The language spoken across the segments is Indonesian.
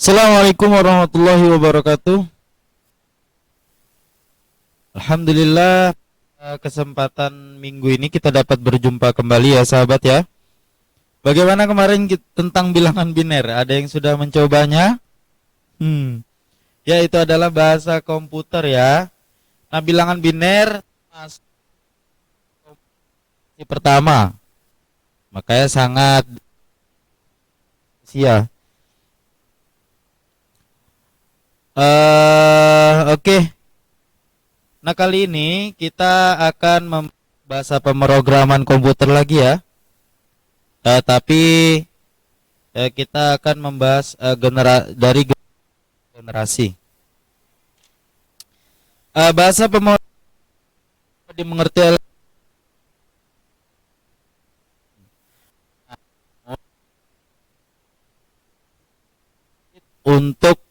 Assalamualaikum warahmatullahi wabarakatuh. Alhamdulillah, kesempatan minggu ini kita dapat berjumpa kembali ya sahabat ya. Bagaimana kemarin tentang bilangan biner? Ada yang sudah mencobanya? Ya, itu adalah bahasa komputer ya. Nah, bilangan biner masuk di pertama. Makanya sangat sia. Oke. Nah, kali ini kita akan membahas pemrograman komputer lagi ya. Tapi kita akan membahas dari generasi. Bahasa pemrograman dimengerti untuk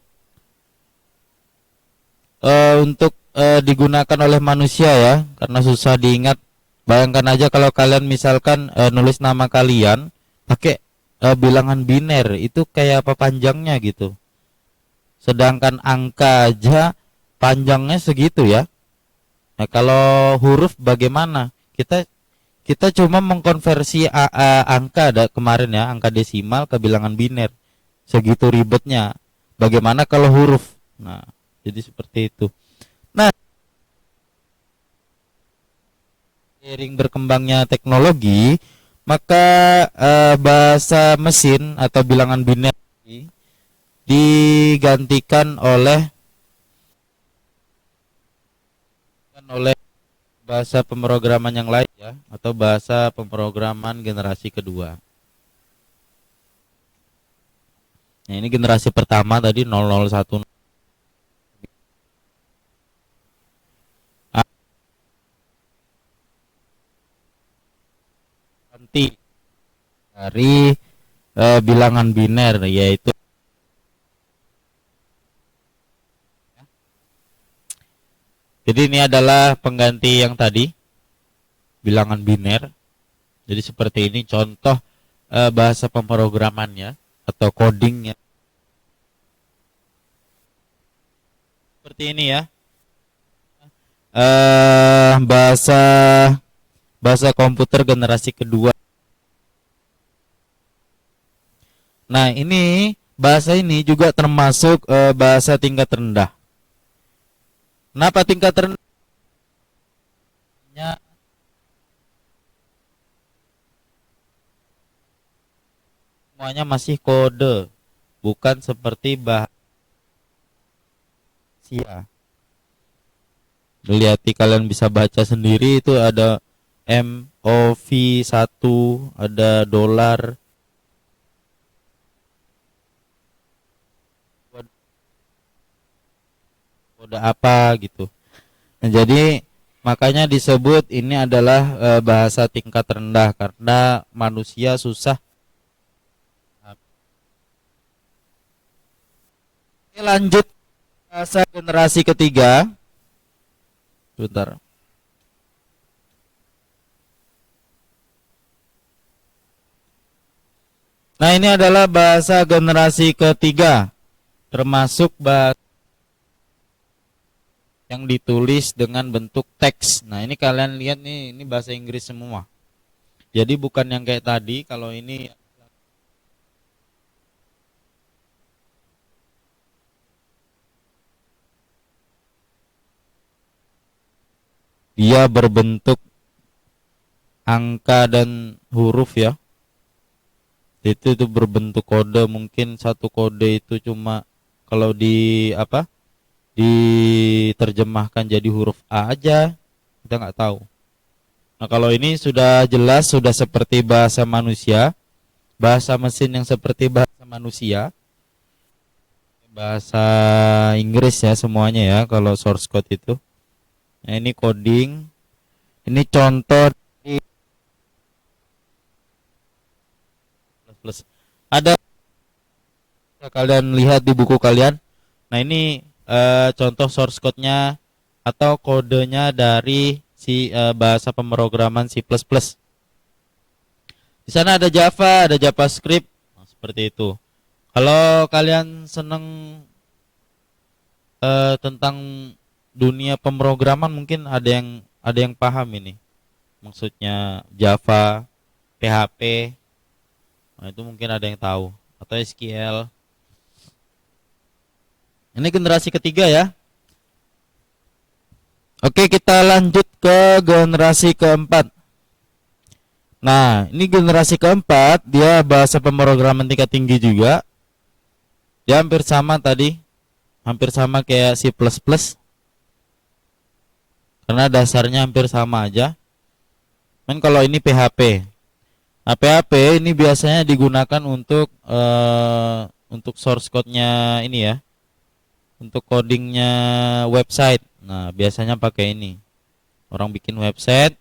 digunakan oleh manusia ya, karena susah diingat. Bayangkan aja kalau kalian misalkan nulis nama kalian pakai bilangan biner, itu kayak apa panjangnya gitu. Sedangkan angka aja panjangnya segitu ya. Nah, kalau huruf bagaimana? Kita cuma mengkonversi angka kemarin ya, angka desimal ke bilangan biner. Segitu ribetnya. Bagaimana kalau huruf? Nah, jadi seperti itu. Nah, seiring berkembangnya teknologi, maka bahasa mesin atau bilangan biner digantikan oleh bahasa pemrograman yang lain ya, atau bahasa pemrograman generasi kedua. Nah, ini generasi pertama tadi 001 ganti dari bilangan biner, yaitu jadi ini adalah pengganti yang tadi bilangan biner. Jadi seperti ini contoh bahasa pemrogramannya atau codingnya. Seperti ini ya. Bahasa komputer generasi kedua. Nah, ini bahasa ini juga termasuk bahasa tingkat rendah. Kenapa tingkat rendah? Semuanya masih kode, bukan seperti bahasa. Lihat, kalian bisa baca sendiri, itu ada MOV1, ada dolar, kode apa gitu. Nah, jadi makanya disebut ini adalah bahasa tingkat rendah karena manusia susah. Oke, lanjut bahasa generasi ketiga. Bentar. Nah, ini adalah bahasa generasi ketiga, termasuk bahasa yang ditulis dengan bentuk teks. Nah, ini kalian lihat nih, ini bahasa Inggris semua. Jadi bukan yang kayak tadi, kalau ini dia berbentuk angka dan huruf ya. Itu berbentuk kode, mungkin satu kode itu cuma kalau diterjemahkan jadi huruf A aja, kita nggak tahu. Nah, kalau ini sudah jelas, sudah seperti bahasa manusia, bahasa mesin yang seperti bahasa manusia, bahasa Inggris ya semuanya ya kalau source code itu. Nah, ini coding, ini contoh di plus. Ada kalian lihat di buku kalian. Nah, ini contoh source code-nya atau kodenya dari si bahasa pemrograman C++. Di sana ada Java, ada JavaScript, nah, seperti itu. Kalau kalian seneng tentang dunia pemrograman, mungkin ada yang paham ini. Maksudnya Java, PHP, nah itu mungkin ada yang tahu, atau SQL. Ini generasi ketiga ya. Oke, kita lanjut ke generasi keempat. Nah, ini generasi keempat, dia bahasa pemrograman tingkat tinggi juga. Dia hampir sama tadi, hampir sama kayak C++, karena dasarnya hampir sama aja. Kan kalau ini PHP. Nah, PHP ini biasanya digunakan untuk source code-nya ini ya, untuk codingnya website. Nah, biasanya pakai ini. Orang bikin website,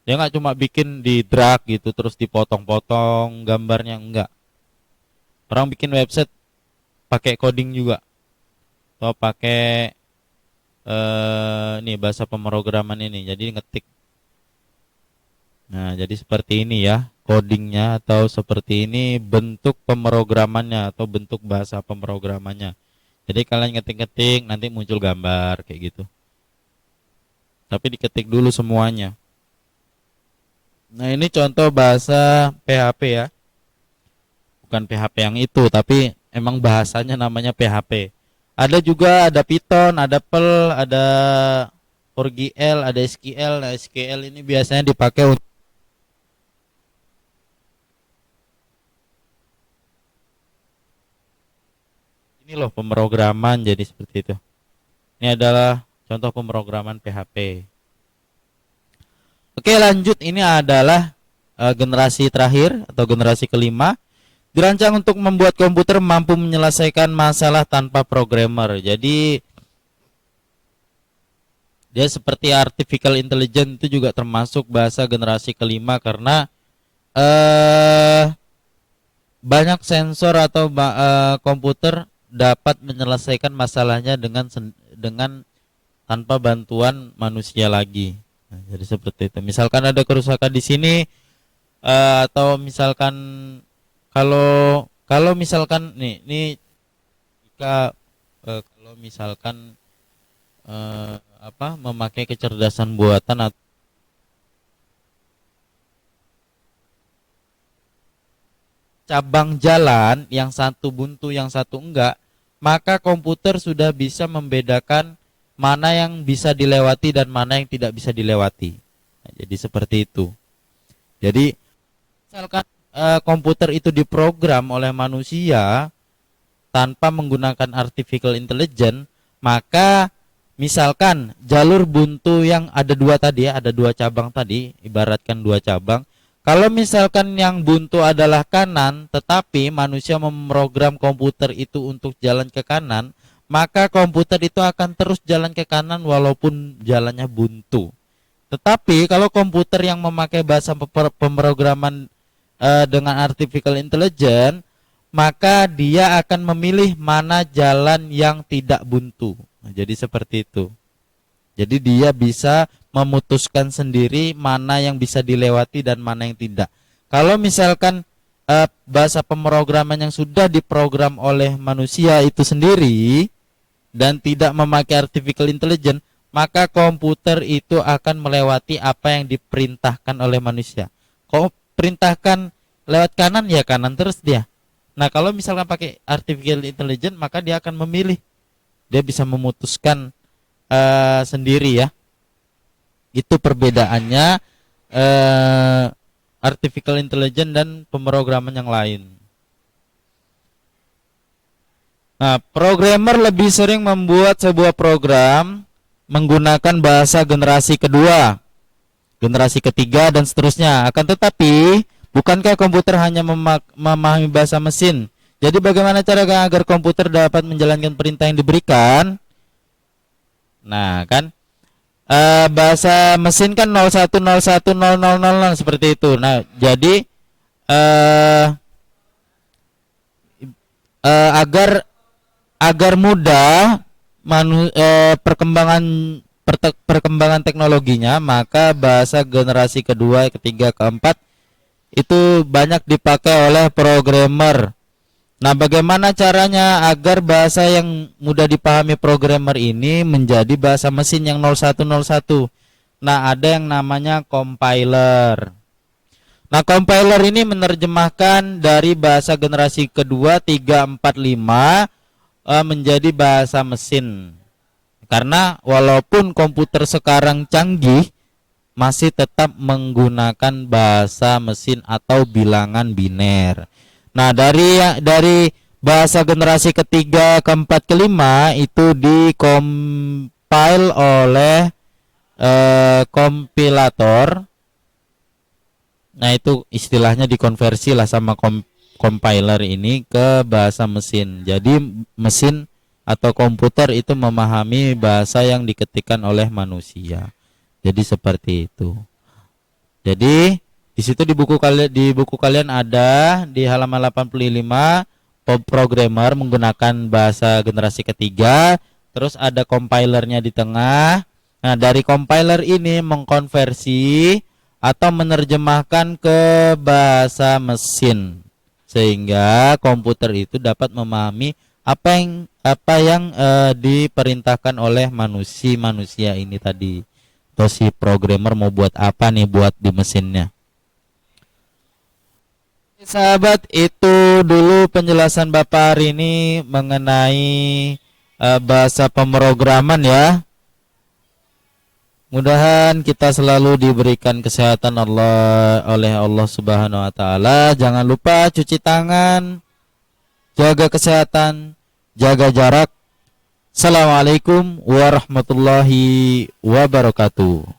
dia nggak cuma bikin di drag gitu terus dipotong-potong gambarnya, enggak. Orang bikin website pakai coding juga, atau pakai ini bahasa pemrograman ini. Jadi ngetik. Nah, jadi seperti ini ya codingnya, atau seperti ini bentuk pemrogramannya atau bentuk bahasa pemrogramannya. Jadi kalian ngetik-ngetik nanti muncul gambar kayak gitu. Tapi diketik dulu semuanya. Nah, ini contoh bahasa PHP ya. Bukan PHP yang itu, tapi emang bahasanya namanya PHP. Ada juga, ada Python, ada Perl, ada PowerGL, ada SQL. Nah, SQL ini biasanya dipakai untuk ini loh, pemrograman, jadi seperti itu. Ini adalah contoh pemrograman PHP. Oke, lanjut. Ini adalah generasi terakhir atau generasi kelima. Dirancang untuk membuat komputer mampu menyelesaikan masalah tanpa programmer. Jadi dia seperti artificial intelligence, itu juga termasuk bahasa generasi kelima, karena banyak sensor atau komputer dapat menyelesaikan masalahnya dengan tanpa bantuan manusia lagi. Nah, jadi seperti itu. Misalkan ada kerusakan di sini, atau misalkan kalau kalau misalkan nih jika kalau misalkan memakai kecerdasan buatan atau cabang jalan, yang satu buntu yang satu enggak, maka komputer sudah bisa membedakan mana yang bisa dilewati dan mana yang tidak bisa dilewati. Nah, jadi seperti itu. Jadi misalkan komputer itu diprogram oleh manusia tanpa menggunakan artificial intelligence, maka misalkan jalur buntu yang ada dua tadi ya, ada dua cabang tadi, ibaratkan dua cabang. Kalau misalkan yang buntu adalah kanan, tetapi manusia memprogram komputer itu untuk jalan ke kanan, maka komputer itu akan terus jalan ke kanan walaupun jalannya buntu. Tetapi kalau komputer yang memakai bahasa pemrograman dengan artificial intelligence, maka dia akan memilih mana jalan yang tidak buntu. Nah, jadi seperti itu. Jadi dia bisa memutuskan sendiri mana yang bisa dilewati dan mana yang tidak. Kalau misalkan bahasa pemrograman yang sudah diprogram oleh manusia itu sendiri dan tidak memakai artificial intelligence, maka komputer itu akan melewati apa yang diperintahkan oleh manusia. Kalau perintahkan lewat kanan, ya kanan terus dia. Nah, kalau misalkan pakai artificial intelligence, maka dia akan memilih. Dia bisa memutuskan sendiri ya. Itu perbedaannya artificial intelligence dan pemrograman yang lain. Nah, programmer lebih sering membuat sebuah program menggunakan bahasa generasi kedua, generasi ketiga, dan seterusnya. Akan tetapi, bukankah komputer hanya memahami bahasa mesin? Jadi bagaimana cara agar komputer dapat menjalankan perintah yang diberikan? Nah, kan bahasa mesin kan 01010000 seperti itu. Nah, jadi agar mudah perkembangan teknologinya, maka bahasa generasi kedua, ketiga, keempat itu banyak dipakai oleh programmer. Nah, bagaimana caranya agar bahasa yang mudah dipahami programmer ini menjadi bahasa mesin yang 0101? Nah, ada yang namanya compiler. Nah, compiler ini menerjemahkan dari bahasa generasi kedua 3, 4, 5 menjadi bahasa mesin. Karena walaupun komputer sekarang canggih, masih tetap menggunakan bahasa mesin atau bilangan biner. Nah, dari bahasa generasi ketiga, keempat, kelima itu dikompil oleh kompilator. Nah, itu istilahnya dikonversi lah sama compiler ini ke bahasa mesin. Jadi mesin atau komputer itu memahami bahasa yang diketikkan oleh manusia. Jadi seperti itu. Jadi di situ di buku kalian ada di halaman 85 programmer menggunakan bahasa generasi ketiga, terus ada compilernya di tengah. Nah, dari compiler ini mengkonversi atau menerjemahkan ke bahasa mesin sehingga komputer itu dapat memahami apa yang diperintahkan oleh manusia ini tadi. Terus si programmer mau buat apa nih buat di mesinnya. Sahabat, itu dulu penjelasan Bapak hari ini mengenai bahasa pemrograman ya. Mudahan kita selalu diberikan kesehatan oleh Allah Subhanahu wa taala. Jangan lupa cuci tangan, jaga kesehatan, jaga jarak. Assalamualaikum warahmatullahi wabarakatuh.